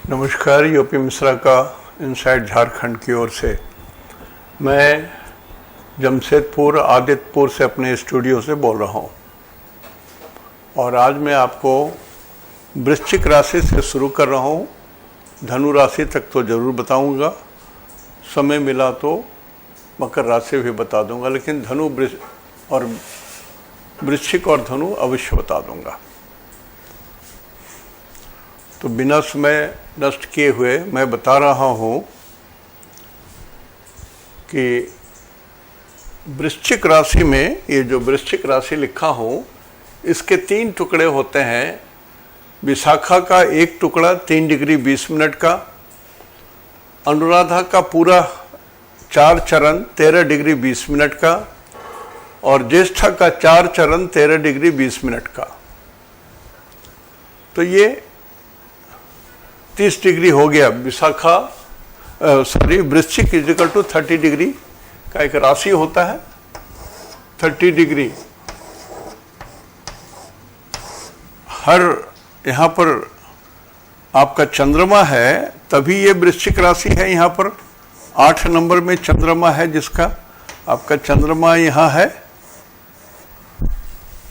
नमस्कार, यूपी मिश्रा का इनसाइड झारखंड की ओर से मैं जमशेदपुर आदित्यपुर से अपने स्टूडियो से बोल रहा हूँ। और आज मैं आपको वृश्चिक राशि से शुरू कर रहा हूँ। धनु राशि तक तो ज़रूर बताऊँगा, समय मिला तो मकर राशि भी बता दूँगा, लेकिन वृश्चिक और धनु अवश्य बता दूँगा। तो बिना समय नष्ट किए हुए मैं बता रहा हूँ कि वृश्चिक राशि में, ये जो वृश्चिक राशि लिखा हूँ, इसके 3 टुकड़े होते हैं। विशाखा का एक टुकड़ा 3 डिग्री 20 मिनट का, अनुराधा का पूरा 4 चरण 13 डिग्री 20 मिनट का, और ज्येष्ठा का 4 चरण 13 डिग्री 20 मिनट का। तो ये 30 डिग्री हो गया। वृश्चिक इजिकल टू 30 डिग्री का एक राशि होता है। 30 डिग्री हर यहाँ पर आपका चंद्रमा है, तभी ये वृश्चिक राशि है। यहाँ पर 8 नंबर में चंद्रमा है, जिसका आपका चंद्रमा यहाँ है,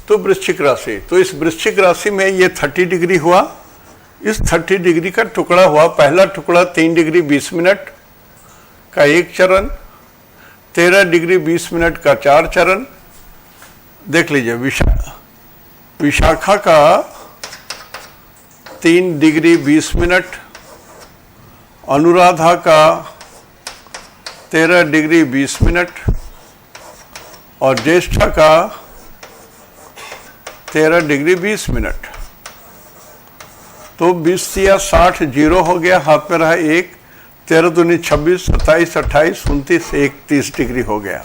तो वृश्चिक राशि। तो इस वृश्चिक राशि में ये 30 डिग्री हुआ। इस 30 डिग्री का टुकड़ा हुआ, पहला टुकड़ा 3 डिग्री 20 मिनट का एक चरण, 13 डिग्री 20 मिनट का 4 चरण। देख लीजिए, विशाखा का 3 डिग्री 20 मिनट, अनुराधा का 13 डिग्री 20 मिनट, और ज्येष्ठा का 13 डिग्री 20 मिनट। तो 20 या 60 जीरो हो गया, हाथ में रहा 1, 13 दूनी 26, 27, 28, 29, 30 डिग्री हो गया।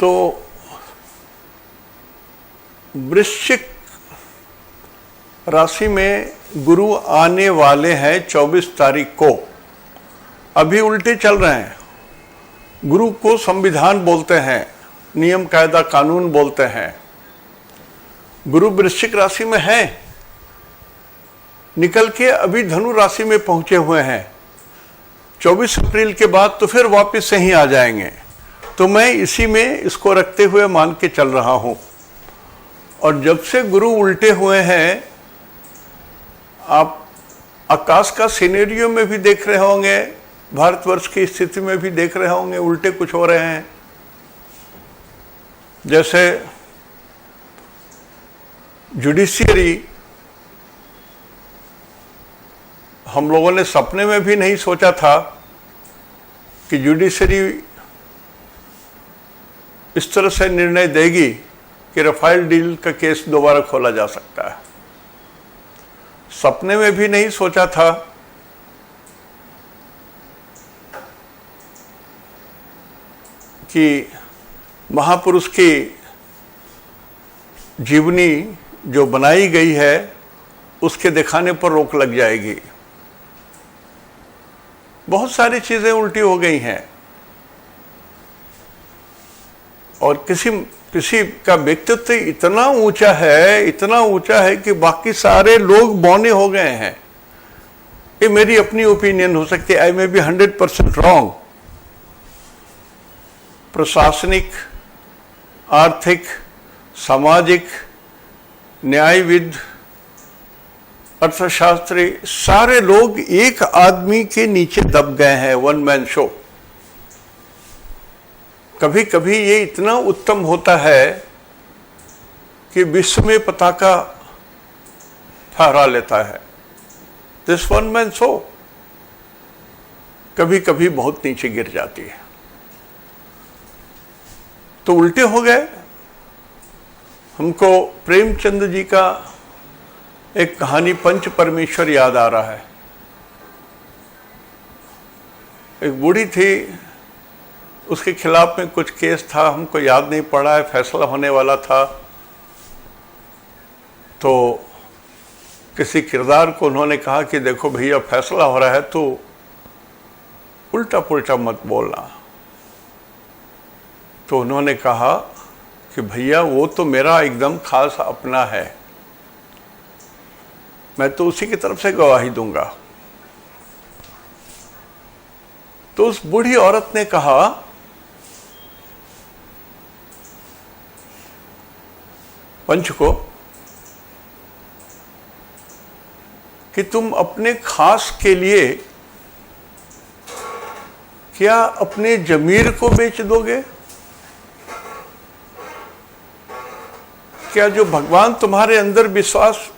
तो वृश्चिक राशि में गुरु आने वाले हैं 24 तारीख को। अभी उल्टे चल रहे हैं। गुरु को संविधान बोलते हैं, नियम कायदा कानून बोलते हैं। गुरु वृश्चिक राशि में है, निकल के अभी धनु राशि में पहुंचे हुए हैं। 24 अप्रैल के बाद तो फिर वापस से ही आ जाएंगे। तो मैं इसी में इसको रखते हुए मान के चल रहा हूं। और जब से गुरु उल्टे हुए हैं, आप आकाश का सिनेरियो में भी देख रहे होंगे, भारतवर्ष की स्थिति में भी देख रहे होंगे, उल्टे कुछ हो रहे हैं। जैसे जुडिशियरी, हम लोगों ने सपने में भी नहीं सोचा था कि जुडिशियरी इस तरह से निर्णय देगी कि राफेल डील का केस दोबारा खोला जा सकता है। सपने में भी नहीं सोचा था कि महापुरुष की जीवनी जो बनाई गई है, उसके दिखाने पर रोक लग जाएगी। बहुत सारी चीजें उल्टी हो गई हैं। और किसी का व्यक्तित्व इतना ऊंचा है कि बाकी सारे लोग बौने हो गए हैं। ये मेरी अपनी ओपिनियन हो सकती है, आई मे बी 100% रॉन्ग। प्रशासनिक, आर्थिक, सामाजिक, न्यायविद, अर्थशास्त्री, सारे लोग एक आदमी के नीचे दब गए हैं। 1 मैन शो। कभी कभी ये इतना उत्तम होता है कि विश्व में पताका फहरा लेता है। दिस 1 मैन शो कभी कभी बहुत नीचे गिर जाती है। तो उल्टे हो गए। हमको प्रेमचंद जी का एक कहानी पंच परमेश्वर याद आ रहा है। एक बूढ़ी थी, उसके खिलाफ में कुछ केस था, हमको याद नहीं पड़ा है, फैसला होने वाला था। तो किसी किरदार को उन्होंने कहा कि देखो भैया, फैसला हो रहा है तो उल्टा पुल्टा मत बोलना। तो उन्होंने कहा कि भैया वो तो मेरा एकदम खास अपना है, मैं तो उसी की तरफ से गवाही दूंगा। तो उस बूढ़ी औरत ने कहा, पंच को, कि तुम अपने खास के लिए क्या अपने जमीर को बेच दोगे? क्या जो भगवान तुम्हारे अंदर विश्वास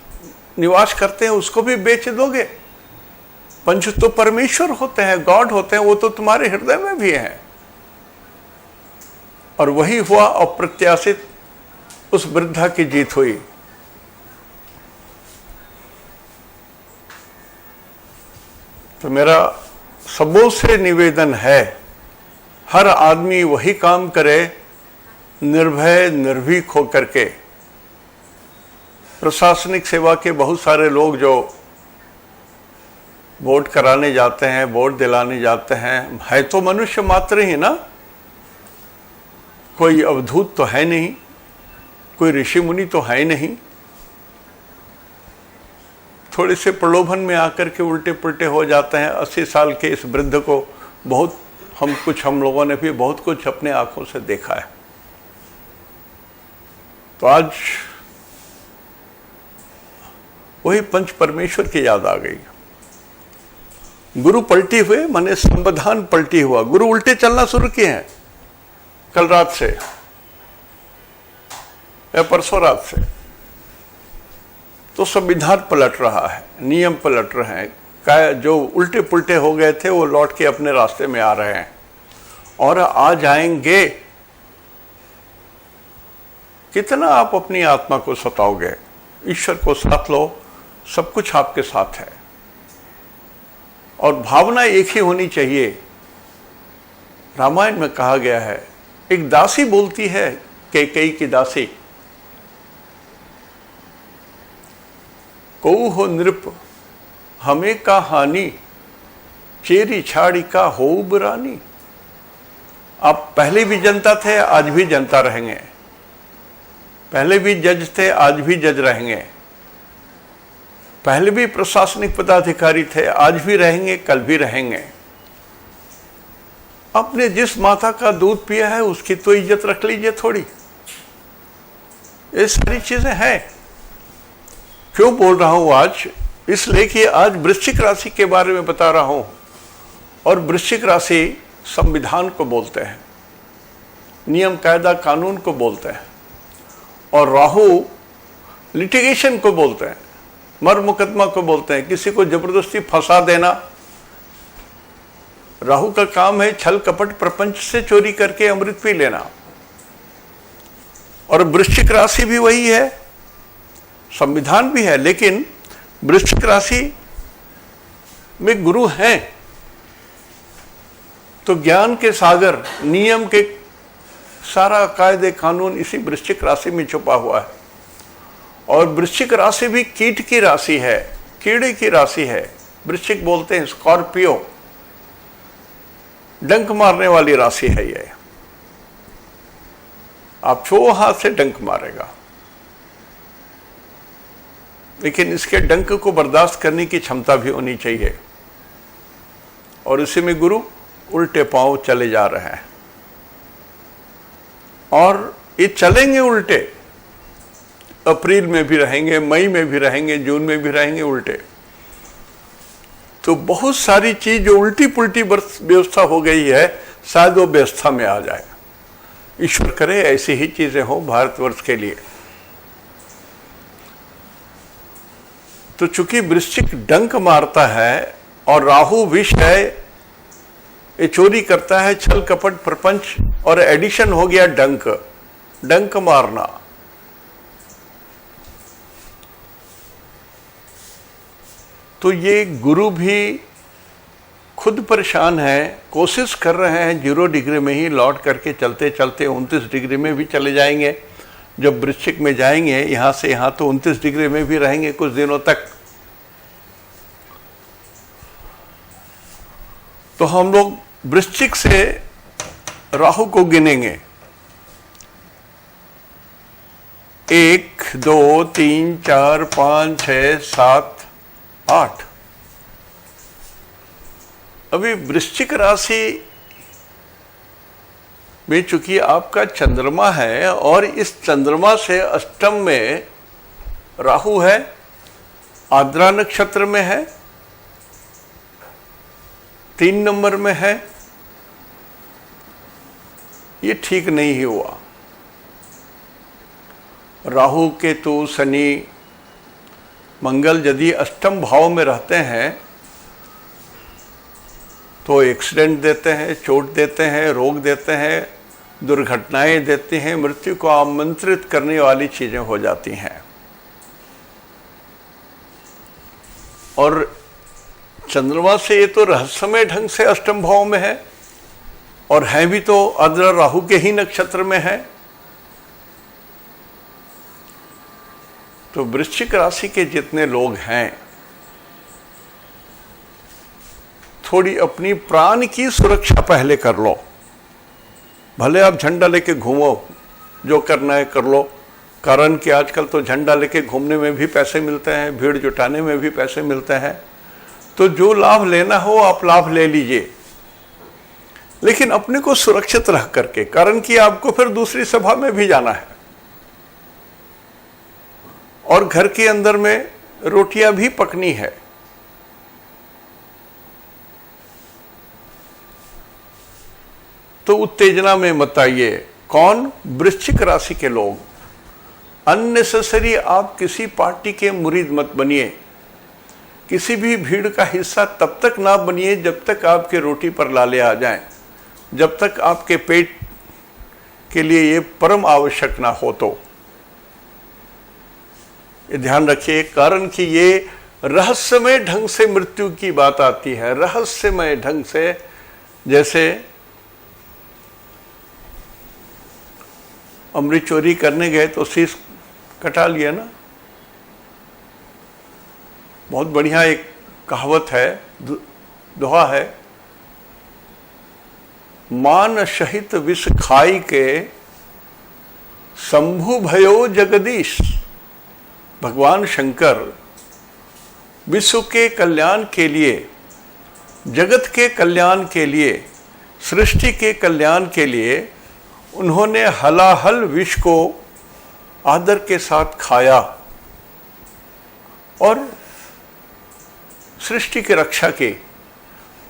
निवास करते हैं उसको भी बेच दोगे? पंच तो परमेश्वर होते हैं, गॉड होते हैं, वो तो तुम्हारे हृदय में भी हैं। और वही हुआ, अप्रत्याशित उस वृद्धा की जीत हुई। तो मेरा सबों से निवेदन है, हर आदमी वही काम करे निर्भय निर्भीक होकर के। प्रशासनिक सेवा के बहुत सारे लोग जो वोट कराने जाते हैं, वोट दिलाने जाते हैं, है तो मनुष्य मात्र ही ना, कोई अवधूत तो है नहीं, कोई ऋषि मुनि तो है नहीं। थोड़े से प्रलोभन में आकर के उल्टे पुल्टे हो जाते हैं। 80 साल के इस वृद्ध को बहुत हम लोगों ने भी बहुत कुछ अपने आंखों से देखा है। तो आज वही पंच परमेश्वर की याद आ गई। गुरु पलटी हुए माने संविधान पलटी हुआ। गुरु उल्टे चलना शुरू किए हैं कल रात से या परसों रात से। तो संविधान पलट रहा है, नियम पलट रहे हैं, जो उल्टे पुल्टे हो गए थे वो लौट के अपने रास्ते में आ रहे हैं और आ जाएंगे। कितना आप अपनी आत्मा को सताओगे? ईश्वर को साथ लो, सब कुछ आपके साथ है। और भावना एक ही होनी चाहिए। रामायण में कहा गया है, एक दासी बोलती है कैकेयी की दासी, कऊ हो नृप हमें का हानि, चेरी छाड़ी का हो बुरानी। आप पहले भी जनता थे, आज भी जनता रहेंगे। पहले भी जज थे, आज भी जज रहेंगे। पहले भी प्रशासनिक पदाधिकारी थे, आज भी रहेंगे, कल भी रहेंगे। आपने जिस माता का दूध पिया है उसकी तो इज्जत रख लीजिए थोड़ी। ये सारी चीजें हैं। क्यों बोल रहा हूं आज? इसलिए कि आज वृश्चिक राशि के बारे में बता रहा हूं। और वृश्चिक राशि संविधान को बोलते हैं, नियम कायदा कानून को बोलते हैं। और राहु लिटिगेशन को बोलते हैं, मर मुकदमा को बोलते हैं, किसी को जबरदस्ती फंसा देना। राहु का काम है छल कपट प्रपंच से चोरी करके अमृत पी लेना। और वृश्चिक राशि भी वही है, संविधान भी है, लेकिन वृश्चिक राशि में गुरु हैं तो ज्ञान के सागर, नियम के सारा कायदे कानून इसी वृश्चिक राशि में छुपा हुआ है। और वृश्चिक राशि भी कीट की राशि है, कीड़े की राशि है। वृश्चिक बोलते हैं स्कॉर्पियो, डंक मारने वाली राशि है ये। आप छो हाथ से डंक मारेगा, लेकिन इसके डंक को बर्दाश्त करने की क्षमता भी होनी चाहिए। और इसी में गुरु उल्टे पांव चले जा रहे हैं और ये चलेंगे उल्टे। अप्रैल में भी रहेंगे, मई में भी रहेंगे, जून में भी रहेंगे उल्टे। तो बहुत सारी चीज जो उल्टी पुल्टी व्यवस्था हो गई है, शायद वो व्यवस्था में आ जाए। ईश्वर करे ऐसी ही चीजें हो भारतवर्ष के लिए। तो चूंकि वृश्चिक डंक मारता है और राहु विष है, ये चोरी करता है, छल कपट प्रपंच, और एडिशन हो गया डंक, डंक मारना। तो ये गुरु भी खुद परेशान है, कोशिश कर रहे हैं 0 डिग्री में ही लौट करके चलते चलते 29 डिग्री में भी चले जाएंगे। जब वृश्चिक में जाएंगे यहां से यहां तो 29 डिग्री में भी रहेंगे कुछ दिनों तक। तो हम लोग वृश्चिक से राहु को गिनेंगे। 1 2 3 4 5 6 7 8। अभी वृश्चिक राशि में चूंकि आपका चंद्रमा है और इस चंद्रमा से अष्टम में राहु है, आद्रा नक्षत्र में है, 3 नंबर में है, ये ठीक नहीं ही हुआ। राहु केतु शनि मंगल यदि अष्टम भाव में रहते हैं तो एक्सीडेंट देते हैं, चोट देते हैं, रोग देते हैं, दुर्घटनाएं देती हैं, मृत्यु को आमंत्रित करने वाली चीजें हो जाती हैं। और चंद्रमा से ये तो रहस्यमय ढंग से अष्टम भाव में है और है भी तो आद्रा राहु के ही नक्षत्र में है। तो वृश्चिक राशि के जितने लोग हैं, थोड़ी अपनी प्राण की सुरक्षा पहले कर लो। भले आप झंडा लेके घूमो, जो करना है कर लो, कारण कि आजकल तो झंडा लेके घूमने में भी पैसे मिलते हैं, भीड़ जुटाने में भी पैसे मिलते हैं, तो जो लाभ लेना हो आप लाभ ले लीजिए, लेकिन अपने को सुरक्षित रह करके, कारण कि आपको फिर दूसरी सभा में भी जाना है और घर के अंदर में रोटियां भी पकनी है। तो उत्तेजना में मत आइए। कौन? वृश्चिक राशि के लोग। अननेसेसरी आप किसी पार्टी के मुरीद मत बनिए, किसी भी भीड़ का हिस्सा तब तक ना बनिए जब तक आपके रोटी पर लाले आ जाएं, जब तक आपके पेट के लिए ये परम आवश्यक ना हो। तो ये ध्यान रखिए, कारण कि ये रहस्यमय ढंग से मृत्यु की बात आती है, रहस्यमय ढंग से। जैसे अमृत चोरी करने गए तो शीश कटा लिया ना। बहुत बढ़िया एक कहावत है, दोहा है, मान सहित विष खाई के शंभु भयो जगदीश। भगवान शंकर विश्व के कल्याण के लिए, जगत के कल्याण के लिए, सृष्टि के कल्याण के लिए उन्होंने हलाहल विष को आदर के साथ खाया और सृष्टि की रक्षा की।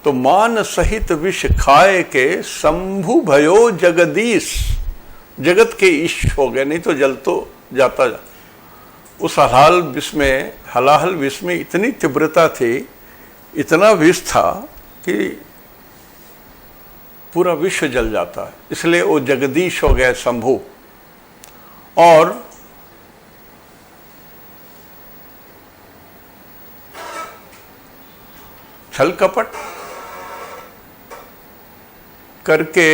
तो मान सहित विष खाए के शंभु भयो जगदीश, जगत के ईश हो गए, नहीं तो जल तो जाता। उस हलाहल विष में इतनी तीव्रता थी, इतना विष था कि पूरा विश्व जल जाता है, इसलिए वो जगदीश हो गया शंभु। और छल कपट करके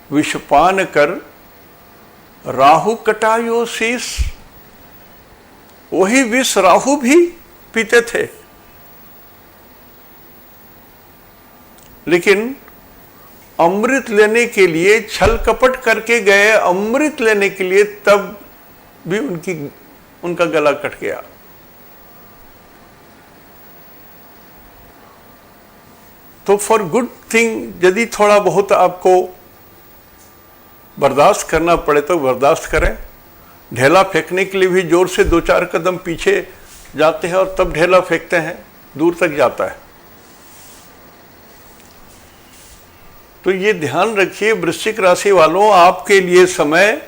विषपान कर राहु कटायो शीस। वही विष राहु भी पीते थे, लेकिन अमृत लेने के लिए छल कपट करके गए, अमृत लेने के लिए, तब भी उनका गला कट गया। तो फॉर गुड थिंग यदि थोड़ा बहुत आपको बर्दाश्त करना पड़े तो बर्दाश्त करें। ढेला फेंकने के लिए भी जोर से 2-4 कदम पीछे जाते हैं और तब ढेला फेंकते हैं, दूर तक जाता है। तो ये ध्यान रखिए वृश्चिक राशि वालों, आपके लिए समय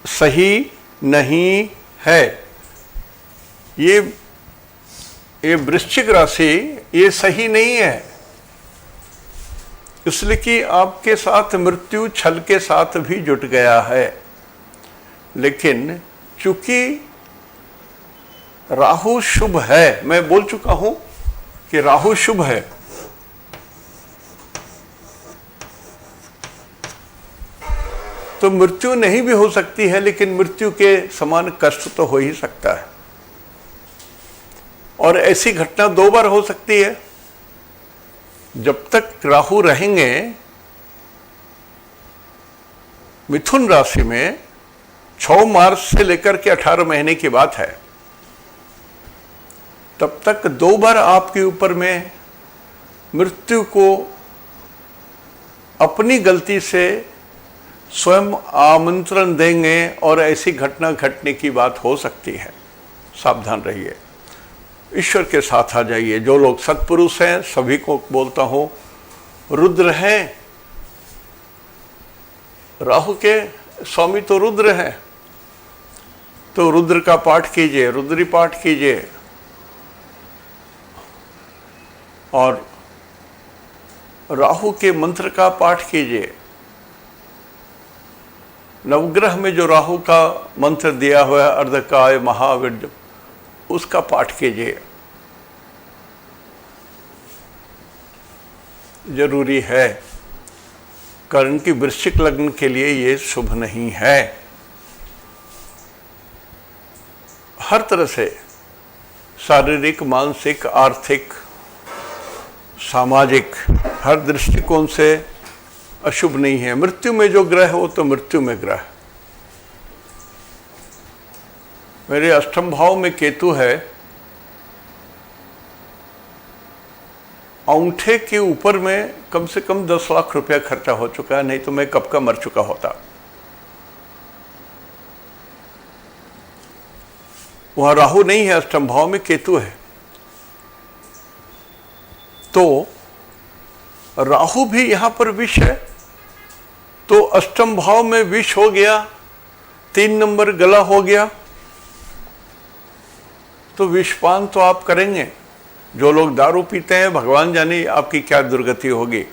सही नहीं है। ये वृश्चिक राशि ये सही नहीं है, इसलिए कि आपके साथ मृत्यु छल के साथ भी जुट गया है। लेकिन चूंकि राहु शुभ है, मैं बोल चुका हूं कि राहु शुभ है, तो मृत्यु नहीं भी हो सकती है, लेकिन मृत्यु के समान कष्ट तो हो ही सकता है। और ऐसी घटना 2 बार हो सकती है। जब तक राहु रहेंगे मिथुन राशि में 6 मार्च से लेकर के 18 महीने की बात है, तब तक 2 बार आपके ऊपर में मृत्यु को अपनी गलती से स्वयं आमंत्रण देंगे और ऐसी घटना घटने की बात हो सकती है। सावधान रहिए, ईश्वर के साथ आ जाइए। जो लोग सत्पुरुष हैं सभी को बोलता हूं, रुद्र हैं, राहु के स्वामी तो रुद्र हैं, तो रुद्र का पाठ कीजिए, रुद्री पाठ कीजिए। और राहु के मंत्र का पाठ कीजिए। नवग्रह में जो राहु का मंत्र दिया हुआ है, अर्धकाय महावीर, उसका पाठ कीजिए। जरूरी है, कारण कि वृश्चिक लग्न के लिए ये शुभ नहीं है। हर तरह से शारीरिक, मानसिक, आर्थिक, सामाजिक हर दृष्टिकोण से अशुभ नहीं है। मृत्यु में जो ग्रह हो तो मृत्यु में ग्रह। मेरे अष्टम भाव में केतु है, अंगूठे के ऊपर में कम से कम 10 लाख रुपया खर्चा हो चुका है, नहीं तो मैं कब का मर चुका होता। वहां राहु नहीं है, अष्टम भाव में केतु है। तो राहु भी यहां पर विष है, तो अष्टम भाव में विष हो गया, 3 नंबर गला हो गया, तो विषपान तो आप करेंगे। जो लोग दारू पीते हैं, भगवान जाने आपकी क्या दुर्गति होगी।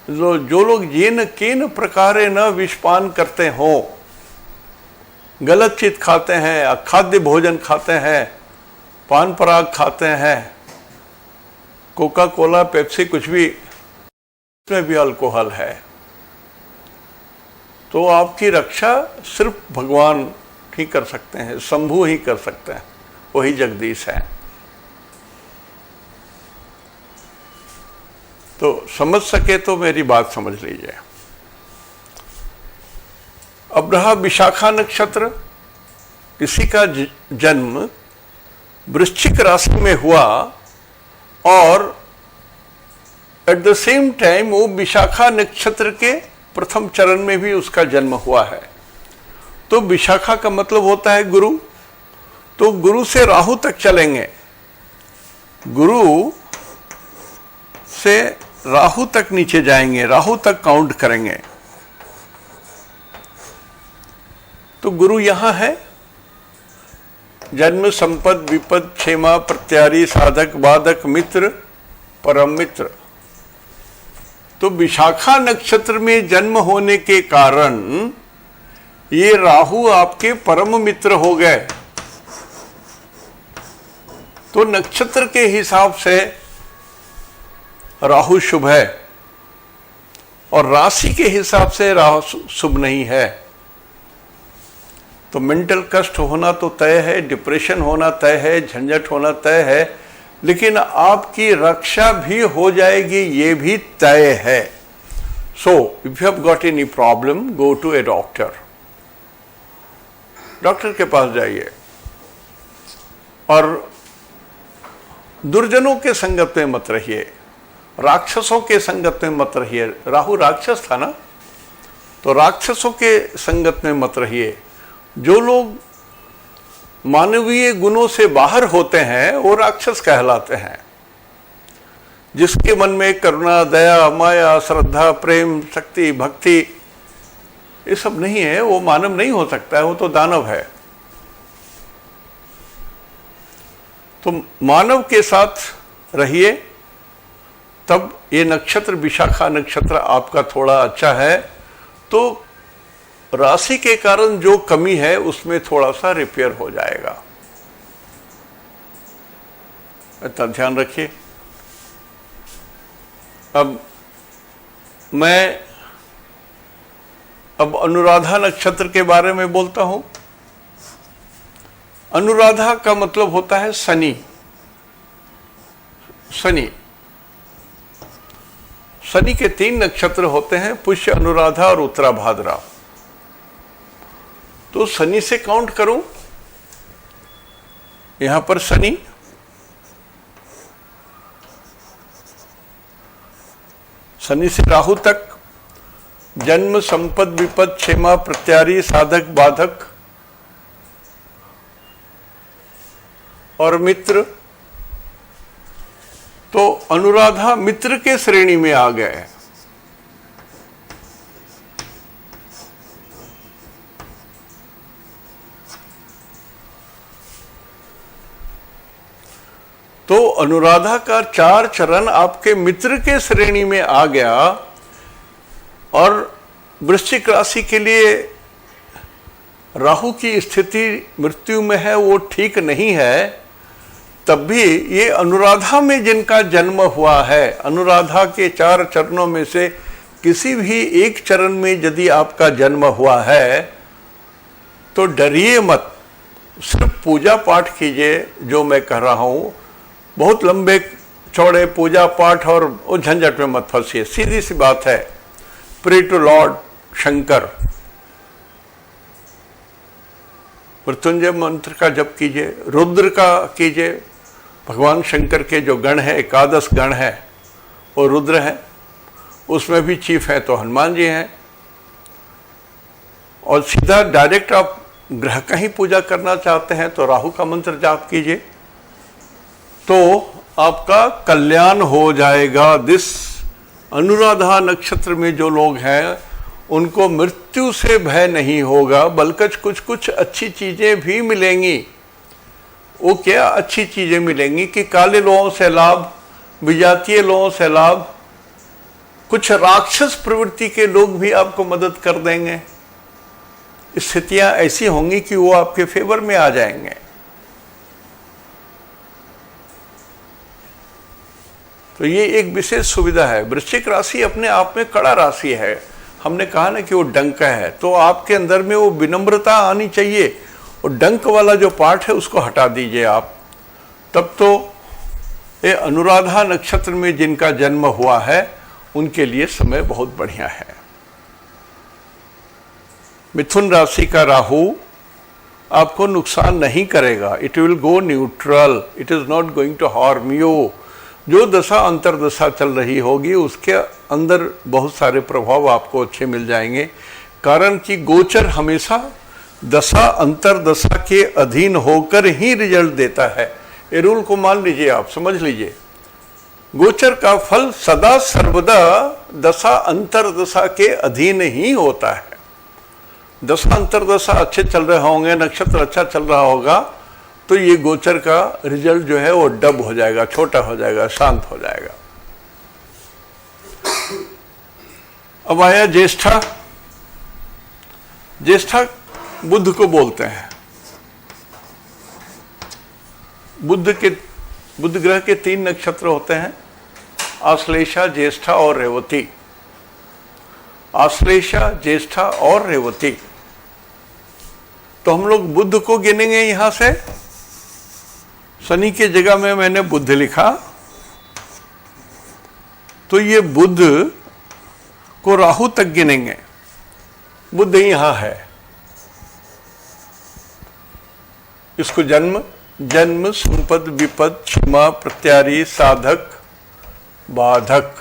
जो लोग येन केन प्रकारे न विषपान करते हो, गलत चीज खाते हैं, अखाद्य भोजन खाते हैं, पान पराग खाते हैं, कोका कोला, पेप्सी, कुछ भी, इसमें भी अल्कोहल है, तो आपकी रक्षा सिर्फ भगवान ही कर सकते हैं, शंभु ही कर सकते हैं, वही जगदीश है। तो समझ सके तो मेरी बात समझ लीजिए। अब रहा विशाखा नक्षत्र, इसी का जन्म वृश्चिक राशि में हुआ और एट द सेम टाइम वो विशाखा नक्षत्र के प्रथम चरण में भी उसका जन्म हुआ है। तो विशाखा का मतलब होता है गुरु, तो गुरु से राहु तक चलेंगे, गुरु से राहु तक नीचे जाएंगे, राहु तक काउंट करेंगे। तो गुरु यहां है, जन्म, संपद, विपद, क्षेमा, प्रत्यारी, साधक, बाधक, मित्र, परम मित्र। तो विशाखा नक्षत्र में जन्म होने के कारण ये राहु आपके परम मित्र हो गए। तो नक्षत्र के हिसाब से राहु शुभ है और राशि के हिसाब से राहु शुभ नहीं है। तो मेंटल कष्ट होना तो तय है, डिप्रेशन होना तय है, झंझट होना तय है, लेकिन आपकी रक्षा भी हो जाएगी, ये भी तय है। So if you have got any problem, go to a doctor, doctor के पास जाइए। और दुर्जनों के संगत में मत रहिए, राक्षसों के संगत में मत रहिए। राहु राक्षस था ना, तो राक्षसों के संगत में मत रहिए। जो लोग मानवीय गुणों से बाहर होते हैं वो राक्षस कहलाते हैं। जिसके मन में करुणा, दया, माया, श्रद्धा, प्रेम, शक्ति, भक्ति ये सब नहीं है, वो मानव नहीं हो सकता है, वो तो दानव है। तो मानव के साथ रहिए, तब ये नक्षत्र विशाखा नक्षत्र आपका थोड़ा अच्छा है। तो राशि के कारण जो कमी है उसमें थोड़ा सा रिपेयर हो जाएगा, इतना ध्यान रखिए। अब मैं अनुराधा नक्षत्र के बारे में बोलता हूं। अनुराधा का मतलब होता है शनि। शनि शनि के 3 नक्षत्र होते हैं, पुष्य, अनुराधा और उत्तरा भाद्रा। तो शनि से काउंट करूं, यहां पर शनि, शनि से राहु तक जन्म, संपद, विपद, क्षेमा, प्रत्यारी, साधक, बाधक और मित्र। तो अनुराधा मित्र के श्रेणी में आ गए। तो अनुराधा का 4 चरण आपके मित्र के श्रेणी में आ गया। और वृश्चिक राशि के लिए राहु की स्थिति मृत्यु में है, वो ठीक नहीं है। तब भी ये अनुराधा में जिनका जन्म हुआ है, अनुराधा के 4 चरणों में से किसी भी एक चरण में यदि आपका जन्म हुआ है तो डरिए मत, सिर्फ पूजा पाठ कीजिए। जो मैं कह रहा हूं, बहुत लंबे चौड़े पूजा पाठ और वो झंझट में मत फंसिए। सीधी सी बात है, प्रे टू लॉर्ड शंकर, मृत्युंजय मंत्र का जप कीजिए, रुद्र का कीजिए। भगवान शंकर के जो गण है, 11 गण है, वो रुद्र है, उसमें भी चीफ है तो हनुमान जी हैं। और सीधा डायरेक्ट आप ग्रह का ही पूजा करना चाहते हैं तो राहु का मंत्र जाप कीजिए, तो आपका कल्याण हो जाएगा। दिस अनुराधा नक्षत्र में जो लोग हैं उनको मृत्यु से भय नहीं होगा, बल्कि कुछ अच्छी चीजें भी मिलेंगी। वो क्या अच्छी चीजें मिलेंगी कि काले लोगों से लाभ, विजातीय लोगों से लाभ, कुछ राक्षस प्रवृत्ति के लोग भी आपको मदद कर देंगे। स्थितियां ऐसी होंगी कि वो आपके फेवर में आ जाएंगे। तो ये एक विशेष सुविधा है। वृश्चिक राशि अपने आप में कड़ा राशि है। हमने कहा ना कि वो डंक है, तो आपके अंदर में वो विनम्रता आनी चाहिए। और डंक वाला जो पार्ट है उसको हटा दीजिए आप, तब तो ये अनुराधा नक्षत्र में जिनका जन्म हुआ है उनके लिए समय बहुत बढ़िया है। मिथुन राशि का राहु आपको नुकसान नहीं करेगा। It will go neutral, it is not going to harm you. जो दशा अंतरदशा चल रही होगी उसके अंदर बहुत सारे प्रभाव आपको अच्छे मिल जाएंगे, कारण कि गोचर हमेशा दशा अंतरदशा के अधीन होकर ही रिजल्ट देता है। ये रूल को मान लीजिए, आप समझ लीजिए। गोचर का फल सदा सर्वदा दशा अंतरदशा के अधीन ही होता है। दशा अंतरदशा अच्छे चल रहे होंगे, नक्षत्र अच्छा चल रहा होगा, तो ये गोचर का रिजल्ट जो है वो डब हो जाएगा, छोटा हो जाएगा, शांत हो जाएगा। अब आया ज्येष्ठा। ज्येष्ठा बुध को बोलते हैं। बुध ग्रह के 3 नक्षत्र होते हैं, आश्लेषा, ज्येष्ठा और रेवती। आश्लेषा, ज्येष्ठा और रेवती। तो हम लोग बुध को गिनेंगे यहां से। शनि की जगह में मैंने बुध लिखा, तो ये बुध को राहु तक गिनेंगे। बुध यहां है, इसको जन्म, संपद, विपद, क्षमा, प्रत्यारी, साधक, बाधक।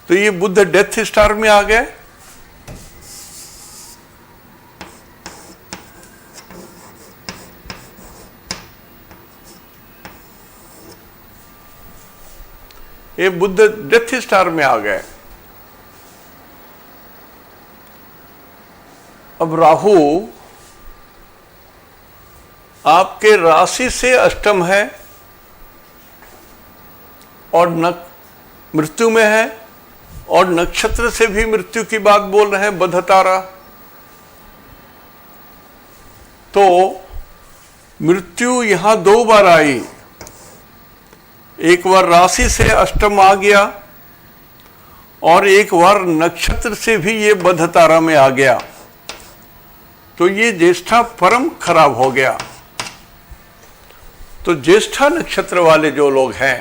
तो ये बुध डेथ स्टार में आ गए। ये बुध डेथ स्टार में आ गए। अब राहु आपके राशि से अष्टम है और मृत्यु में है, और नक्षत्र से भी मृत्यु की बात बोल रहे हैं, बधतारा। तो मृत्यु यहां 2 बार आई। एक बार राशि से अष्टम आ गया और एक बार नक्षत्र से भी ये बधतारा में आ गया। तो ये ज्येष्ठा परम खराब हो गया। तो ज्येष्ठा नक्षत्र वाले जो लोग हैं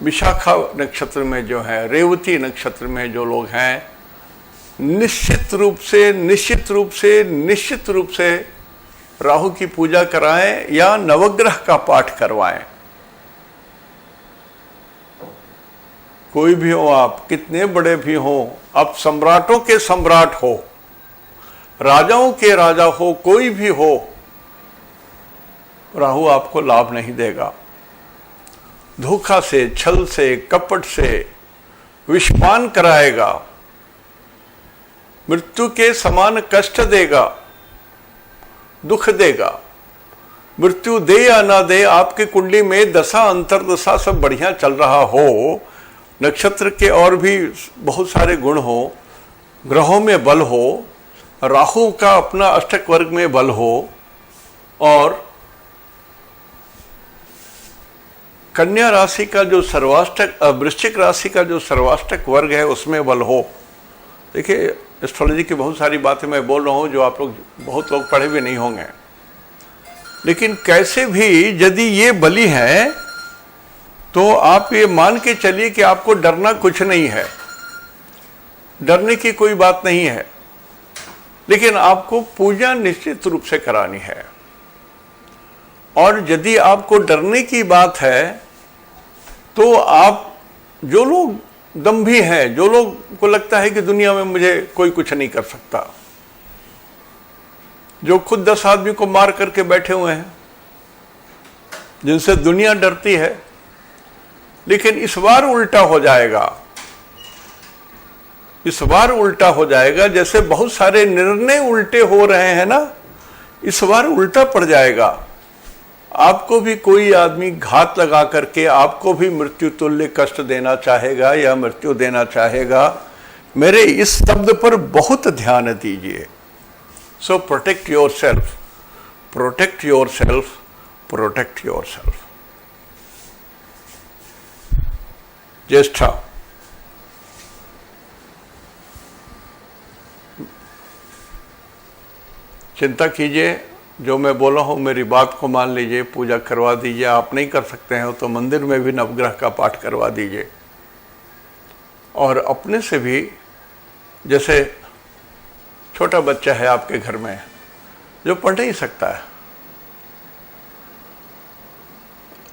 विशाखा नक्षत्र में जो है, रेवती नक्षत्र में जो लोग हैं, निश्चित रूप से राहु की पूजा कराएं या नवग्रह का पाठ करवाएं। कोई भी हो, आप कितने बड़े भी हो, आप सम्राटों के सम्राट हो, राजाओं के राजा हो, कोई भी हो, राहु आपको लाभ नहीं देगा। धोखा से, छल से, कपट से विषपान कराएगा, मृत्यु के समान कष्ट देगा, दुख देगा। मृत्यु दे या ना दे, आपकी कुंडली में दशा अंतरदशा सब बढ़िया चल रहा हो, नक्षत्र के और भी बहुत सारे गुण हो, ग्रहों में बल हो, राहु का अपना अष्टक वर्ग में बल हो, और कन्या राशि का जो सर्वाष्टक, वृश्चिक राशि का जो सर्वाष्टक वर्ग है उसमें बल हो। देखिए, एस्ट्रोलॉजी की बहुत सारी बातें मैं बोल रहा हूँ जो आप लोग, बहुत लोग पढ़े भी नहीं होंगे, लेकिन कैसे भी यदि ये बली है तो आप ये मान के चलिए कि आपको डरना कुछ नहीं है, डरने की कोई बात नहीं है, लेकिन आपको पूजा निश्चित रूप से करानी है। और यदि आपको डरने की बात है तो आप, जो लोग दंभी हैं, जो लोग को लगता है कि दुनिया में मुझे कोई कुछ नहीं कर सकता, जो खुद 10 आदमी को मार करके बैठे हुए हैं, जिनसे दुनिया डरती है, लेकिन इस बार उल्टा हो जाएगा। इस बार उल्टा हो जाएगा, जैसे बहुत सारे निर्णय उल्टे हो रहे हैं ना, इस बार उल्टा पड़ जाएगा। आपको भी कोई आदमी घात लगा करके आपको भी मृत्यु तुल्य कष्ट देना चाहेगा या मृत्यु देना चाहेगा। मेरे इस शब्द पर बहुत ध्यान दीजिए। So protect yourself, protect yourself, protect yourself. ज्येष्ठा, चिंता कीजिए, जो मैं बोला हूं मेरी बात को मान लीजिए, पूजा करवा दीजिए। आप नहीं कर सकते हैं तो मंदिर में भी नवग्रह का पाठ करवा दीजिए। और अपने से भी, जैसे छोटा बच्चा है आपके घर में जो पढ़ नहीं सकता है,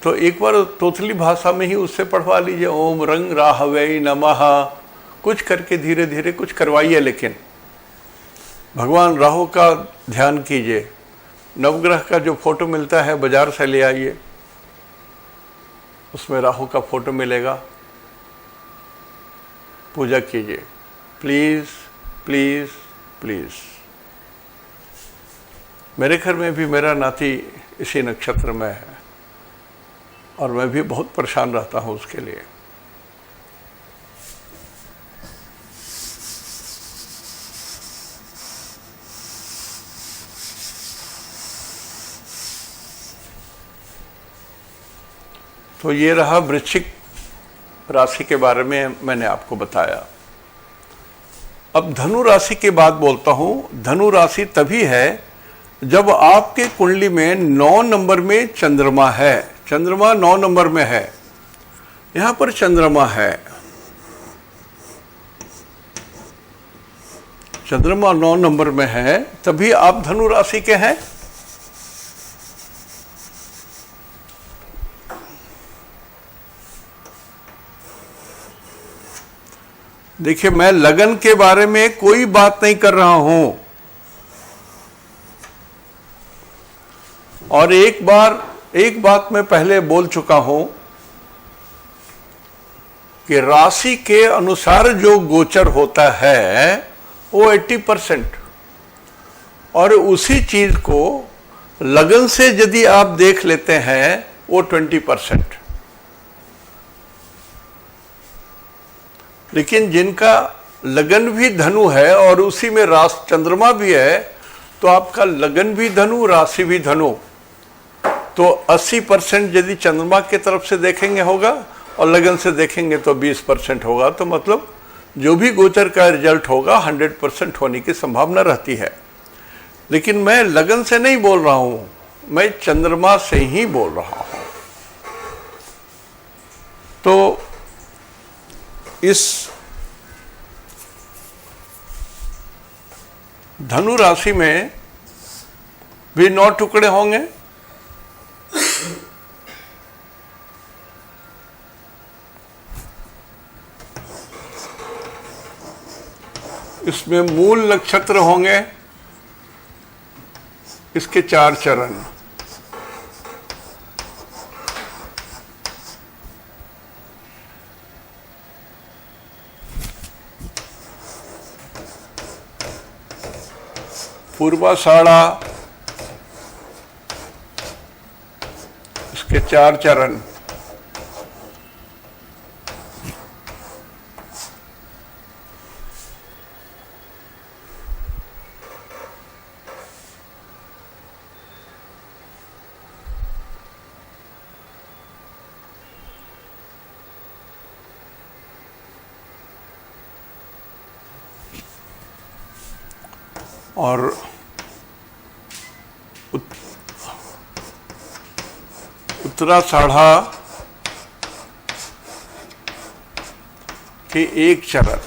तो एक बार तोतली भाषा में ही उससे पढ़वा लीजिए। ओम रंग राहवे नमः, कुछ करके धीरे धीरे कुछ करवाइए, लेकिन भगवान राहु का ध्यान कीजिए। नवग्रह का जो फोटो मिलता है बाजार से ले आइए, उसमें राहु का फोटो मिलेगा, पूजा कीजिए। Please please please. मेरे घर में भी मेरा नाती इसी नक्षत्र में है और मैं भी बहुत परेशान रहता हूं उसके लिए। तो ये रहा वृश्चिक राशि के बारे में मैंने आपको बताया। अब धनु राशि की बात बोलता हूं। धनु राशि तभी है जब आपके कुंडली में 9 नंबर में चंद्रमा है। चंद्रमा 9 नंबर में है, यहां पर चंद्रमा है, चंद्रमा 9 नंबर में है, तभी आप धनु राशि के हैं। देखिए, मैं लगन के बारे में कोई बात नहीं कर रहा हूं। और एक बात मैं पहले बोल चुका हूं कि राशि के अनुसार जो गोचर होता है वो 80%, और उसी चीज को लगन से यदि आप देख लेते हैं वो 20%। लेकिन जिनका लगन भी धनु है और उसी में चंद्रमा भी है, तो आपका लगन भी धनु, राशि भी धनु, तो 80% यदि चंद्रमा की तरफ से देखेंगे होगा और लगन से देखेंगे तो 20% होगा। तो मतलब जो भी गोचर का रिजल्ट होगा 100% होने की संभावना रहती है। लेकिन मैं लगन से नहीं बोल रहा हूं, मैं चंद्रमा से ही बोल रहा हूं। तो इस धनु राशि में भी 9 टुकड़े होंगे। इसमें मूल नक्षत्र होंगे, इसके 4 चरण। पूर्वाषाढ़ा, इसके 4 चरण। और उत्तराषाढ़ा के 1 चरण।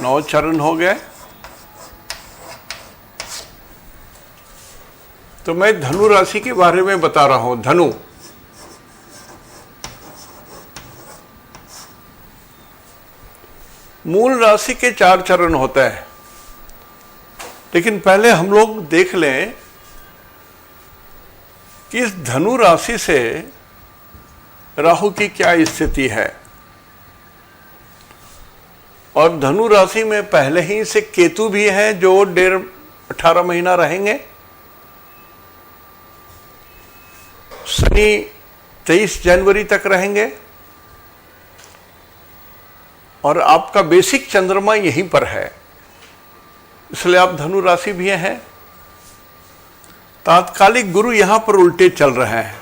9 चरण हो गए। तो मैं धनु राशि के बारे में बता रहा हूं। धनु मूल राशि के 4 चरण होते हैं, लेकिन पहले हम लोग देख लें कि इस धनु राशि से राहु की क्या स्थिति है। और धनु राशि में पहले ही से केतु भी है जो 18 महीना रहेंगे। शनि 23 जनवरी तक रहेंगे और आपका बेसिक चंद्रमा यहीं पर है, इसलिए आप धनु राशि भी हैं। तात्कालिक गुरु यहां पर उल्टे चल रहे हैं,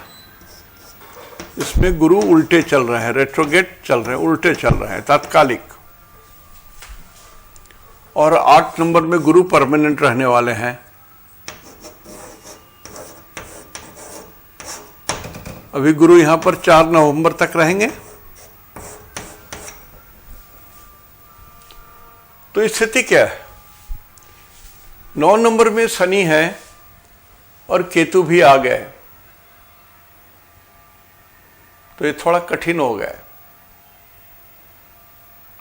इसमें गुरु उल्टे चल रहे हैं, रेट्रोगेट चल रहे हैं, उल्टे चल रहे हैं तात्कालिक। और 8 नंबर में गुरु परमानेंट रहने वाले हैं। अभी गुरु यहां पर 4 नवंबर तक रहेंगे। तो स्थिति क्या है? 9 नंबर में शनि है और केतु भी आ गए, तो ये थोड़ा कठिन हो गया।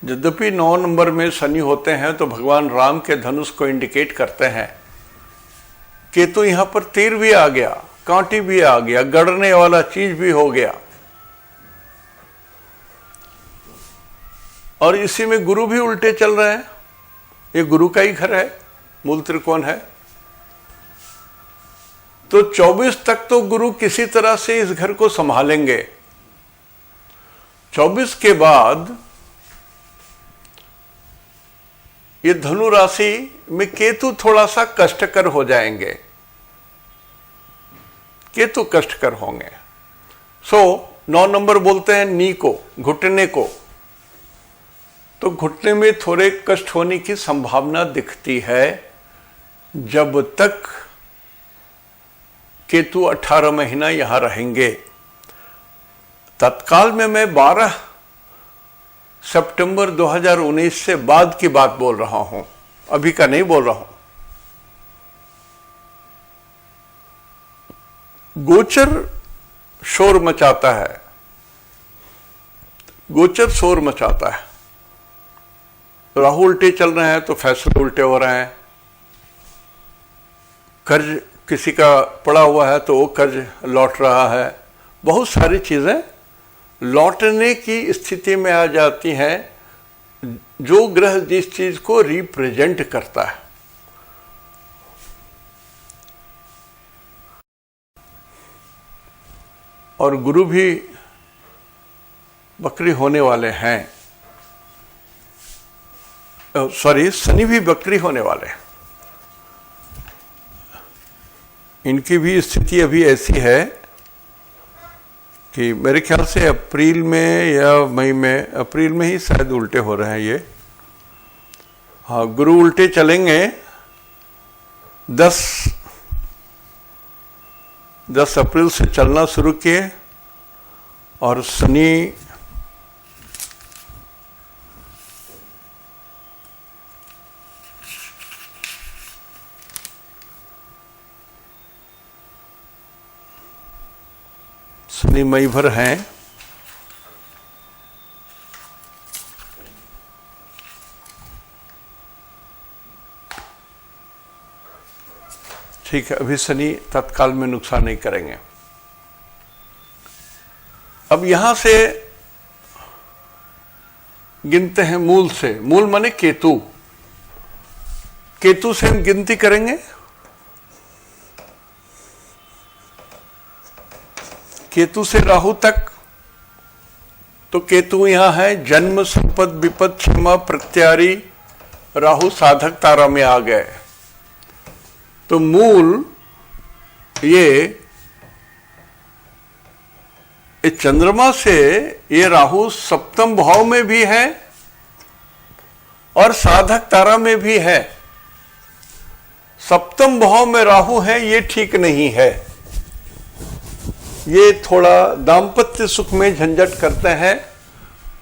यद्यपि 9 नंबर में शनि होते हैं तो भगवान राम के धनुष को इंडिकेट करते हैं। केतु यहां पर तीर भी आ गया, कांटी भी आ गया, गड़ने वाला चीज भी हो गया, और इसी में गुरु भी उल्टे चल रहे हैं। ये गुरु का ही घर है, मूल त्रिकोण है। तो 24 तक तो गुरु किसी तरह से इस घर को संभालेंगे। 24 के बाद ये धनु राशि में केतु थोड़ा सा कष्टकर हो जाएंगे, केतु कष्टकर होंगे। 9 नंबर बोलते हैं नी को, घुटने को। तो घुटने में थोड़े कष्ट होने की संभावना दिखती है जब तक केतु 18 महीना यहां रहेंगे। तत्काल में मैं 12 सितंबर 2019 से बाद की बात बोल रहा हूं, अभी का नहीं बोल रहा हूं। गोचर शोर मचाता है, गोचर शोर मचाता है। राहु उल्टे चल रहे हैं तो फैसले उल्टे हो रहे हैं। कर्ज किसी का पड़ा हुआ है तो वो कर्ज लौट रहा है। बहुत सारी चीजें लौटने की स्थिति में आ जाती हैं, जो ग्रह जिस चीज को रिप्रेजेंट करता है। और गुरु भी बकरी होने वाले हैं, सॉरी शनि भी बकरी होने वाले हैं। इनकी भी स्थिति अभी ऐसी है कि मेरे ख्याल से अप्रैल में या मई में, अप्रैल में ही शायद उल्टे हो रहे हैं ये। हाँ, गुरु उल्टे चलेंगे 10 10 अप्रैल से चलना शुरू किए और शनि मई भर हैं। ठीक है, अभी शनि तत्काल में नुकसान नहीं करेंगे। अब यहां से गिनते हैं मूल से। मूल माने केतु। केतु से हम गिनती करेंगे। केतु से राहु तक, तो केतु यहां है जन्म, संपद, विपद, क्षमा, प्रत्यारी। राहु साधक तारा में आ गए। तो मूल ये चंद्रमा से ये राहु सप्तम भाव में भी है और साधक तारा में भी है। सप्तम भाव में राहु है, ये ठीक नहीं है। ये थोड़ा दाम्पत्य सुख में झंझट करते हैं।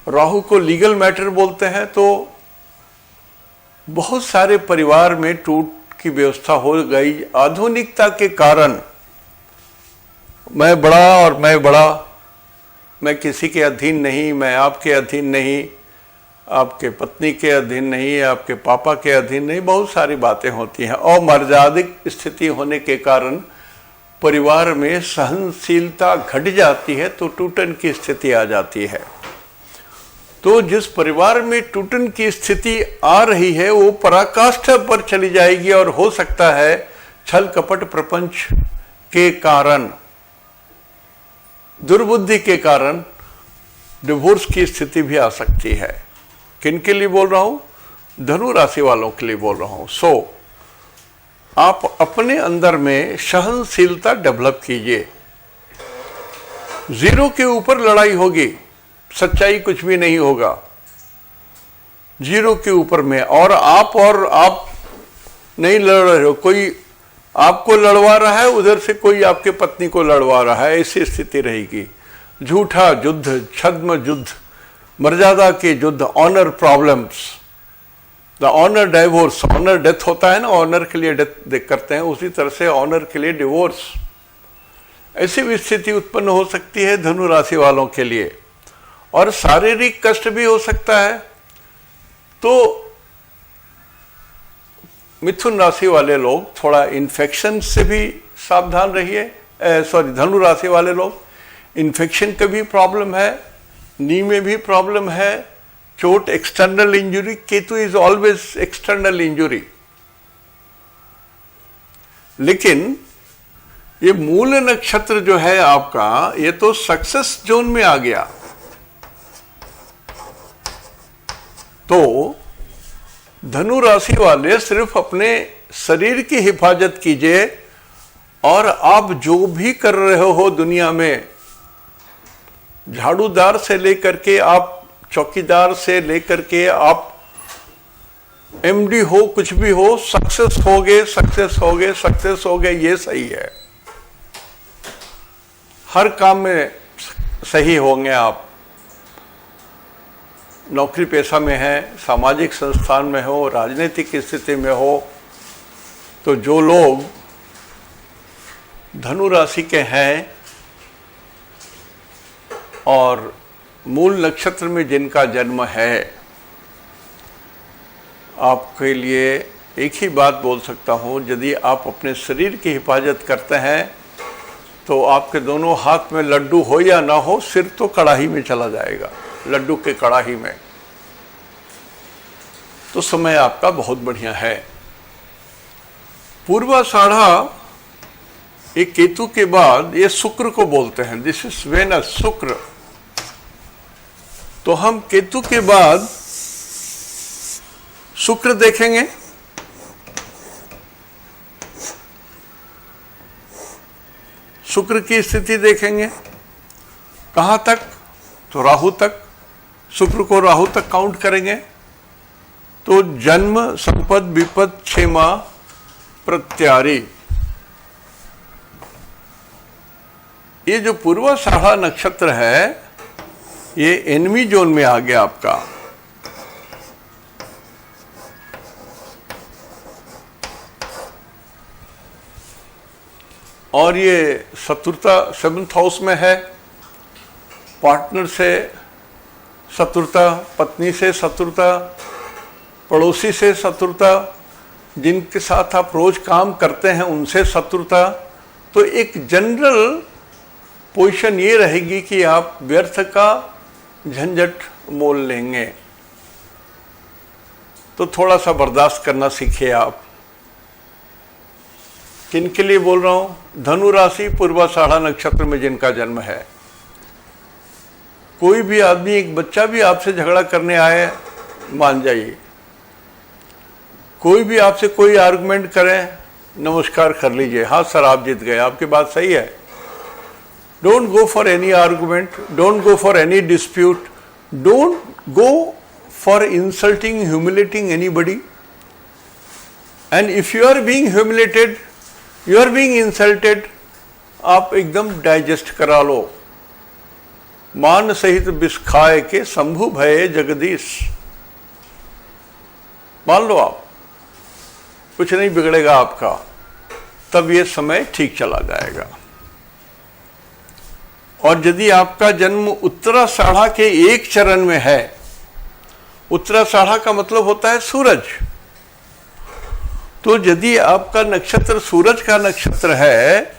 राहु को लीगल मैटर बोलते हैं। तो बहुत सारे परिवार में टूट की व्यवस्था हो गई आधुनिकता के कारण। मैं बड़ा और मैं बड़ा, मैं किसी के अधीन नहीं, मैं आपके अधीन नहीं, आपके पत्नी के अधीन नहीं, आपके पापा के अधीन नहीं, बहुत सारी बातें होती हैं। अमर्यादिक स्थिति होने के कारण परिवार में सहनशीलता घट जाती है, तो टूटन की स्थिति आ जाती है। तो जिस परिवार में टूटन की स्थिति आ रही है वो पराकाष्ठा पर चली जाएगी और हो सकता है छल कपट प्रपंच के कारण, दुर्बुद्धि के कारण डिवोर्स की स्थिति भी आ सकती है। किन के लिए बोल रहा हूं? धनु राशि वालों के लिए बोल रहा हूं। सो आप अपने अंदर में सहनशीलता डेवलप कीजिए। 0 के ऊपर लड़ाई होगी, सच्चाई कुछ भी नहीं होगा। 0 के ऊपर में और आप नहीं लड़ रहे हो, कोई आपको लड़वा रहा है, उधर से कोई आपके पत्नी को लड़वा रहा है, ऐसी स्थिति रहेगी। झूठा युद्ध, छद्म युद्ध, मर्यादा के युद्ध, honour problems, the honour divorce. Honour death होता है ना, ऑनर के लिए डेथ करते हैं, उसी तरह से ऑनर के लिए डिवोर्स। ऐसी भी स्थिति उत्पन्न हो सकती है धनु राशि वालों के लिए। और शारीरिक कष्ट भी हो सकता है। तो मिथुन राशि वाले लोग थोड़ा इन्फेक्शन से भी सावधान रहिए। धनु राशि वाले लोग इन्फेक्शन का भी प्रॉब्लम है, नी में भी प्रॉब्लम है, चोट, external injury. Ketu is always external injury. लेकिन ये मूल नक्षत्र जो है आपका, ये तो सक्सेस जोन में आ गया। तो धनु राशि वाले सिर्फ अपने शरीर की हिफाजत कीजिए और आप जो भी कर रहे हो दुनिया में, झाड़ूदार से लेकर के आप चौकीदार से लेकर के आप एमडी हो, कुछ भी हो, सक्सेस होगे, ये सही है। हर काम में सही होंगे आप। नौकरी पेशा में है, सामाजिक संस्थान में हो, राजनीतिक स्थिति में हो, तो जो लोग धनु राशि के हैं और मूल नक्षत्र में जिनका जन्म है, आपके लिए एक ही बात बोल सकता हूँ, यदि आप अपने शरीर की हिफाजत करते हैं तो आपके दोनों हाथ में लड्डू हो या ना हो, सिर तो कड़ाही में चला जाएगा, लड्डू के कड़ाही में। तो समय आपका बहुत बढ़िया है। पूर्वाषाढ़ा एक केतु के बाद ये शुक्र को बोलते हैं, दिस इज वेनस, शुक्र। तो हम केतु के बाद शुक्र देखेंगे। शुक्र की स्थिति देखेंगे कहां तक, तो राहु तक। शुक्र को राहु तक काउंट करेंगे तो जन्म, संपद, विपद, क्षेमा, प्रत्यारी। ये जो पूर्वाषाढ़ा नक्षत्र है ये एनिमी जोन में आ गया आपका। और ये शत्रुता 7th हाउस में है, पार्टनर से शत्रुता, पत्नी से शत्रुता, पड़ोसी से शत्रुता, जिनके साथ आप रोज काम करते हैं उनसे शत्रुता। तो एक जनरल पोजीशन ये रहेगी कि आप व्यर्थ का झंझट मोल लेंगे, तो थोड़ा सा बर्दाश्त करना सीखिए आप। किनके लिए बोल रहा हूं? धनु राशि पूर्वाषाढ़ा नक्षत्र में जिनका जन्म है। कोई भी आदमी, एक बच्चा भी आपसे झगड़ा करने आए, मान जाइए। कोई भी आपसे कोई आर्गुमेंट करे, नमस्कार कर लीजिए, हाँ सर आप जीत गए, आपकी बात सही है। Don't go for any argument, don't go for any dispute, don't go for insulting, humiliating anybody. And if you are being humiliated, you are being insulted, आप एकदम डाइजेस्ट करा लो। मान सहित विष खाए के शंभु भये जगदीश, मान लो आप, कुछ नहीं बिगड़ेगा आपका, तब ये समय ठीक चला जाएगा। और यदि आपका जन्म उत्तराषाढ़ा के एक चरण में है, उत्तराषाढ़ा का मतलब होता है सूरज, तो यदि आपका नक्षत्र सूरज का नक्षत्र है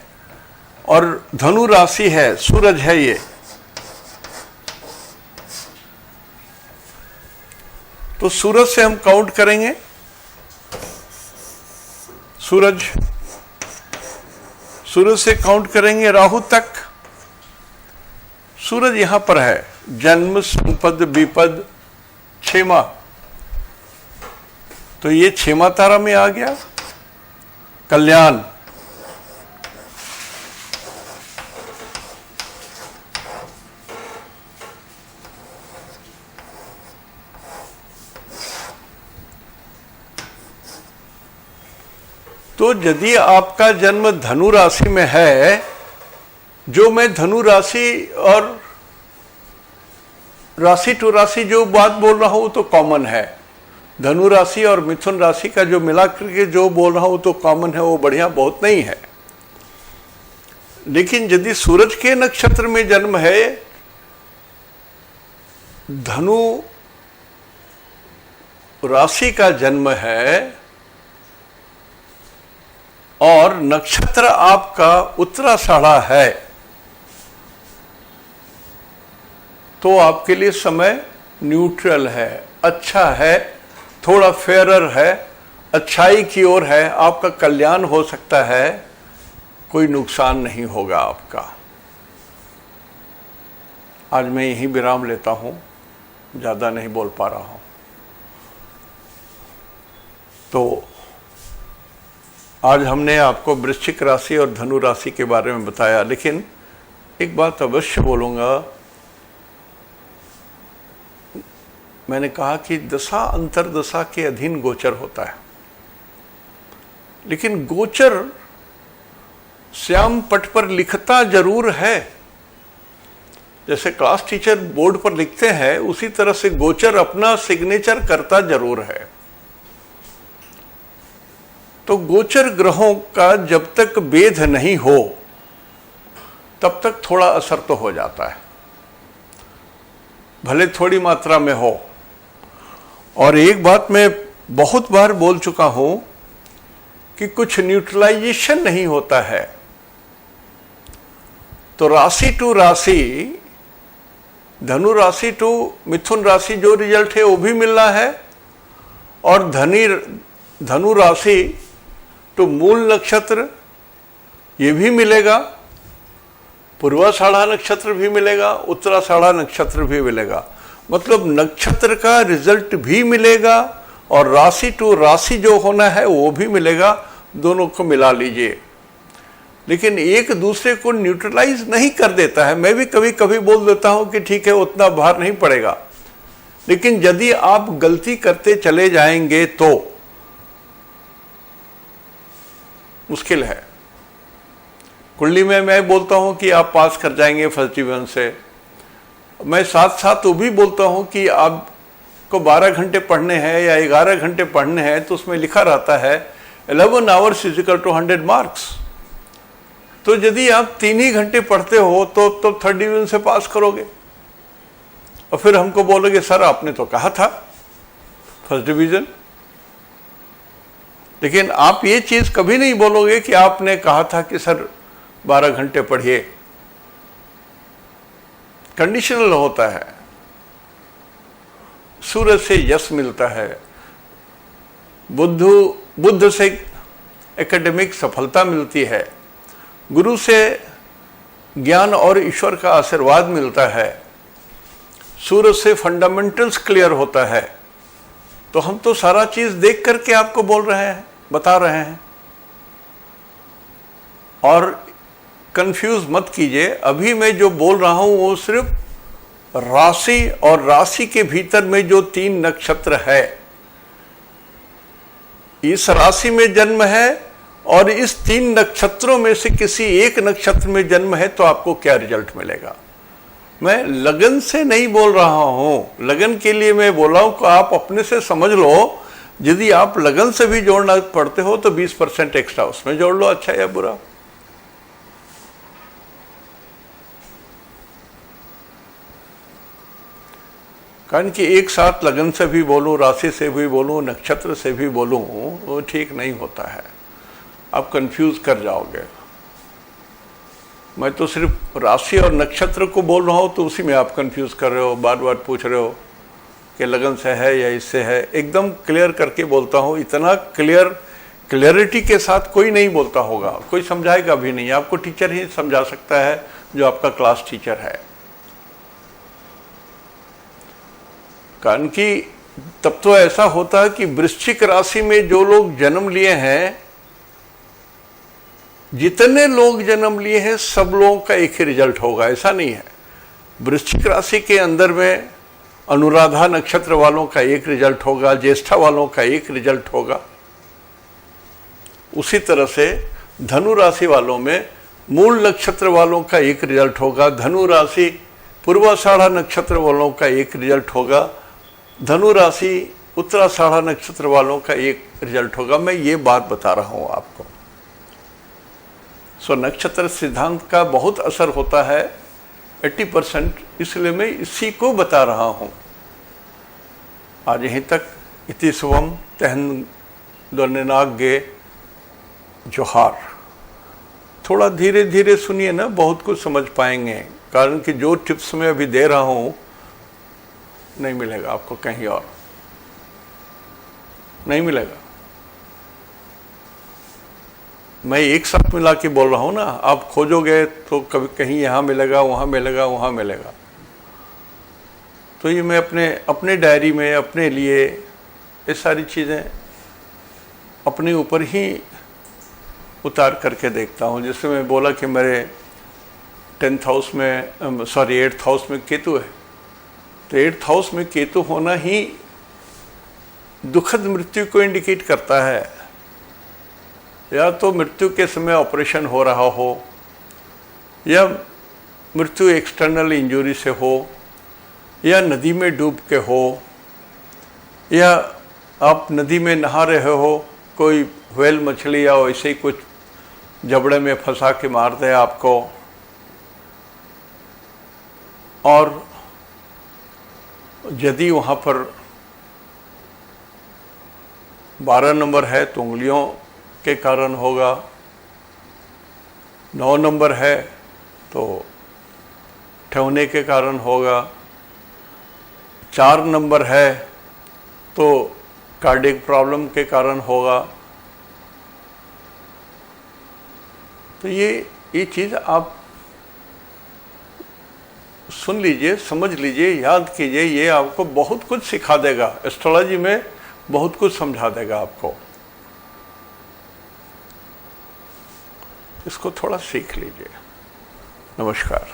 और धनु राशि है, सूरज है ये, तो सूरज से हम काउंट करेंगे। सूरज से काउंट करेंगे राहु तक। सूरज यहां पर है, जन्म, संपद, विपद, क्षेमा, तो ये क्षेमा तारा में आ गया। कल्याण, तो यदि आपका जन्म धनु राशि में है, जो मैं धनु राशि और राशि टू राशि जो बात बोल रहा हूं तो कॉमन है। धनु राशि और मिथुन राशि का जो मिला करके जो बोल रहा हूं तो कॉमन है, वो बढ़िया बहुत नहीं है। लेकिन यदि सूरज के नक्षत्र में जन्म है, धनु राशि का जन्म है और नक्षत्र आपका उत्तराषाढ़ा है, तो आपके लिए समय न्यूट्रल है, अच्छा है, थोड़ा फेयरर है, अच्छाई की ओर है, आपका कल्याण हो सकता है, कोई नुकसान नहीं होगा आपका। आज मैं यहीं विराम लेता हूं, ज्यादा नहीं बोल पा रहा हूं। तो आज हमने आपको वृश्चिक राशि और धनु राशि के बारे में बताया, लेकिन एक बात अवश्य बोलूंगा। मैंने कहा कि दशा अंतरदशा के अधीन गोचर होता है, लेकिन गोचर श्याम पट पर लिखता जरूर है। जैसे क्लास टीचर बोर्ड पर लिखते हैं, उसी तरह से गोचर अपना सिग्नेचर करता जरूर है। तो गोचर ग्रहों का जब तक भेद नहीं हो तब तक थोड़ा असर तो हो जाता है, भले थोड़ी मात्रा में हो। और एक बात मैं बहुत बार बोल चुका हूं कि कुछ न्यूट्रलाइजेशन नहीं होता है। तो राशि टू राशि, धनु राशि टू मिथुन राशि जो रिजल्ट है वो भी मिलना है, और धनु राशि टू मूल नक्षत्र ये भी मिलेगा, पूर्वाषाढ़ा नक्षत्र भी मिलेगा, उत्तराषाढ़ा नक्षत्र भी मिलेगा। मतलब नक्षत्र का रिजल्ट भी मिलेगा और राशि टू राशि जो होना है वो भी मिलेगा, दोनों को मिला लीजिए। लेकिन एक दूसरे को न्यूट्रलाइज नहीं कर देता है। मैं भी कभी कभी बोल देता हूं कि ठीक है उतना भार नहीं पड़ेगा, लेकिन यदि आप गलती करते चले जाएंगे तो मुश्किल है। कुंडली में मैं बोलता हूं कि आप पास कर जाएंगे फर्स्ट डिवीजन से, मैं साथ साथ वो भी बोलता हूं कि आपको 12 घंटे पढ़ने हैं या 11 घंटे पढ़ने हैं, तो उसमें लिखा रहता है 11 hours is equal to 100 marks. तो यदि आप 3 ही घंटे पढ़ते हो तो थर्ड डिवीजन से पास करोगे। और फिर हमको बोलोगे सर आपने तो कहा था फर्स्ट डिवीजन। लेकिन आप ये चीज कभी नहीं बोलोगे कि आपने कहा था कि सर 12 घंटे पढ़िए। कंडीशनल होता है। सूरज से यश मिलता है, बुद्ध से एकेडमिक सफलता मिलती है, गुरु से ज्ञान और ईश्वर का आशीर्वाद मिलता है, सूरज से फंडामेंटल्स क्लियर होता है। तो हम तो सारा चीज देख करके आपको बोल रहे हैं, बता रहे हैं। और कंफ्यूज मत कीजिए, अभी मैं जो बोल रहा हूं वो सिर्फ राशि और राशि के भीतर में जो 3 नक्षत्र है, इस राशि में जन्म है और इस 3 नक्षत्रों में से किसी एक नक्षत्र में जन्म है तो आपको क्या रिजल्ट मिलेगा। मैं लगन से नहीं बोल रहा हूं, लगन के लिए मैं बोला हूं कि आप अपने से समझ लो। यदि आप लगन से भी जोड़ना पड़ते हो तो 20% एक्स्ट्रा उसमें जोड़ लो, अच्छा या बुरा। कारण कि एक साथ लगन से भी बोलूं, राशि से भी बोलूं, नक्षत्र से भी बोलूं, वो ठीक नहीं होता है, आप कंफ्यूज कर जाओगे। मैं तो सिर्फ राशि और नक्षत्र को बोल रहा हूं तो उसी में आप कंफ्यूज कर रहे हो, बार बार पूछ रहे हो कि लगन से है या इससे है। एकदम क्लियर करके बोलता हूं, इतना क्लियरिटी के साथ कोई नहीं बोलता होगा, कोई समझाएगा भी नहीं, आपको टीचर ही समझा सकता है जो आपका क्लास टीचर है। कारण कि तब तो ऐसा होता है कि वृश्चिक राशि में जो लोग जन्म लिए हैं, जितने लोग जन्म लिए हैं सब लोगों का एक ही रिजल्ट होगा, ऐसा नहीं है। वृश्चिक राशि के अंदर में अनुराधा नक्षत्र वालों का एक रिजल्ट होगा, ज्येष्ठा वालों का एक रिजल्ट होगा। उसी तरह से धनु राशि वालों में मूल नक्षत्र वालों का एक रिजल्ट होगा, धनु राशि पूर्वाषाढ़ा नक्षत्र वालों का एक रिजल्ट होगा, धनु राशि उत्तराषाढ़ा नक्षत्र वालों का एक रिजल्ट होगा। मैं ये बात बता रहा हूं आपको। सो नक्षत्र सिद्धांत का बहुत असर होता है 80%, इसलिए मैं इसी को बता रहा हूं। आज यहीं तक। इति शुभम तहन दोनिनाग्गे जोहार। थोड़ा धीरे धीरे सुनिए ना, बहुत कुछ समझ पाएंगे। कारण कि जो टिप्स मैं अभी दे रहा हूं नहीं मिलेगा आपको कहीं और, नहीं मिलेगा। मैं एक साथ मिला के बोल रहा हूं ना, आप खोजोगे तो कभी कहीं यहां मिलेगा, वहां मिलेगा, वहां मिलेगा। तो ये मैं अपने डायरी में अपने लिए ये सारी चीज़ें अपने ऊपर ही उतार करके देखता हूं। जैसे मैं बोला कि मेरे 8th हाउस में केतु है, तो 8th हाउस में केतु होना ही दुखद मृत्यु को इंडिकेट करता है। या तो मृत्यु के समय ऑपरेशन हो रहा हो, या मृत्यु एक्सटर्नल इंजरी से हो, या नदी में डूब के हो, या आप नदी में नहा रहे हो, कोई व्हेल मछली या ऐसे ही कुछ जबड़े में फंसा के मार दे आपको, और यदि वहाँ पर 12 नंबर है तो उंगलियों के कारण होगा, 9 नंबर है तो ठहरने के कारण होगा, 4 नंबर है तो कार्डियक प्रॉब्लम के कारण होगा। तो ये चीज़ आप सुन लीजिए, समझ लीजिए, याद कीजिए, ये आपको बहुत कुछ सिखा देगा। एस्ट्रोलॉजी में बहुत कुछ समझा देगा आपको। इसको थोड़ा सीख लीजिए। नमस्कार।